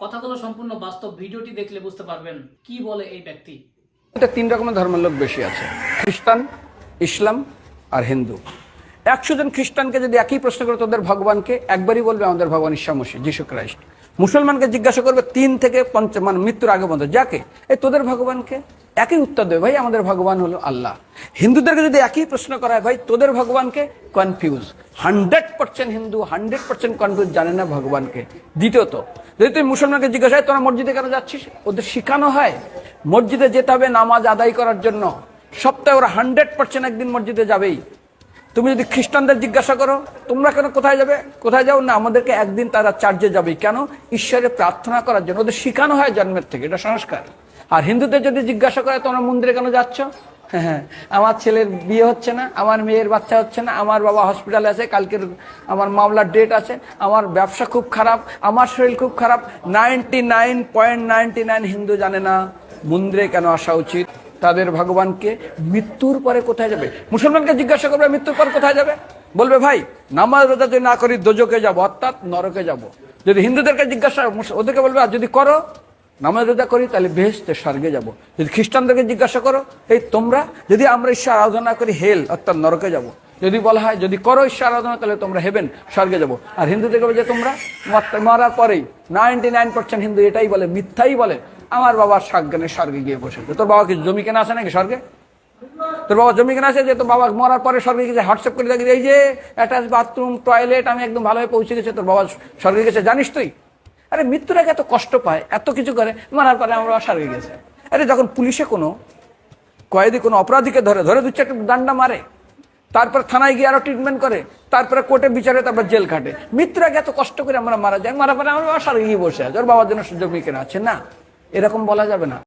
কথাগুলো সম্পূর্ণ বাস্তব। ভিডিওটি দেখলে বুঝতে পারবেন কি বলে এই ব্যক্তি। এটা তিন রকমের ধর্মের লোক বেশি আছে, খ্রিস্টান, ইসলাম আর হিন্দু। 100 জন খ্রিস্টানকে যদি একই প্রশ্ন করে তোদের ভগবানকে, একবারই বলবে আমাদের ভগবান ঈশ্বর মসিহ যীশু খ্রাইস্ট। মুসলমানকে জিজ্ঞাসা করবে 3 থেকে 5 মানে মৃত্যুর আগে পর্যন্ত, যাকে এই তোদের ভগবানকে, একই উত্তর দেবে, ভাই আমাদের ভগবান হলো আল্লাহ। হিন্দুদেরকে যদি একই প্রশ্ন করা হয়, ভাই তোদের ভগবানকে, কনফিউজ। 100% হিন্দু 100% কনফিউজ, জানে না ভগবানকে। দ্বিতীয়ত, যদি তুমি মুসলমানকে জিজ্ঞাসা হয় তোরা মসজিদে কেন যাচ্ছিস, ওদের শিখানো হয় মসজিদে যেতে হবে নামাজ আদায় করার জন্য। সপ্তাহে ওরা 100% একদিন মসজিদে যাবেই। তুমি যদি খ্রিস্টানদের জিজ্ঞাসা করো তোমরা কেন কোথায় যাবে, কোথায় যাও না, আমাদেরকে একদিন তারা চার্চে যাবে। কেন? ঈশ্বরে প্রার্থনা করার জন্য, ওদের শিখানো হয় জন্মের থেকে, এটা সংস্কার। আর হিন্দুদের যদি জিজ্ঞাসা করে তোমরা মন্দিরে কেন যাচ্ছ, হ্যাঁ আমার ছেলের বিয়ে হচ্ছে না, আমার মেয়ের বাচ্চা হচ্ছে না, আমার বাবা হসপিটালে আছে, কালকের আমার মামলার ডেট আছে, আমার ব্যবসা খুব খারাপ, আমার শরীর খুব খারাপ। 99.99 হিন্দু জানে না মন্দিরে কেন আসা উচিত, তাদের ভগবানকে মৃত্যুর পরে কোথায় যাবে। মুসলমানকে জিজ্ঞাসা করবে মৃত্যুর পর কোথায় যাবে, বলবে ভাই নামাজ রোজা যদি না করি দোজকে যাব, অর্থাৎ নরকে যাব। যদি হিন্দুদেরকে জিজ্ঞাসা, ওদেরকে বলবে আর যদি করো নামাজ রোজা করি তাহলে বেহেশতে স্বর্গে যাব। যদি খ্রিস্টানদেরকে জিজ্ঞাসা করো, এই তোমরা যদি আমরা ঈশ্বর আরাধনা করি হেল অর্থাৎ নরকে যাব। যদি বলা হয় যদি করো ঈশ্বর আরাধনা তাহলে তোমরা হেভেন স্বর্গে যাব। আর হিন্দুদেরকে বলে যে তোমরা মরার পরেই 99% হিন্দু এটাই বলে, মিথ্যাই বলে, আমার বাবার সাজ্ঞানে স্বর্গে গিয়ে বসেছে। তোর বাবা কি জমি কেনা আছে নাকি স্বর্গে? তোর বাবা জমি কেনা আছে যে তোর বাবা মরার পরে স্বর্গে গেছে হোয়াটসঅ্যাপ করে দেখি এই যে অ্যাটাচ বাথরুম টয়লেট আমি একদম ভালোভাবে পৌঁছে গেছে, তোর বাবা স্বর্গে গেছে জানিস তুই? আরে মৃত্যুর আগে এত কষ্ট পায়, এত কিছু করে, মারার পরে আমার বাবা স্বর্গে গেছে। আরে যখন পুলিশে কোনো কয়েদি কোনো অপরাধীকে ধরে 2-4টা ডান্ডা মারে, তারপর থানায় গিয়ে আরো ট্রিটমেন্ট করে, তারপরে কোর্টে বিচারে, তারপর জেল খাটে, মৃত্যুর আগে এত কষ্ট করে আমরা মারা যায়, মারা পরে আমার বাবা স্বর্গে গিয়ে বসে আছে, ওর বাবার জন্য জমি কেনা আছে না, এরকম বলা যাবে না।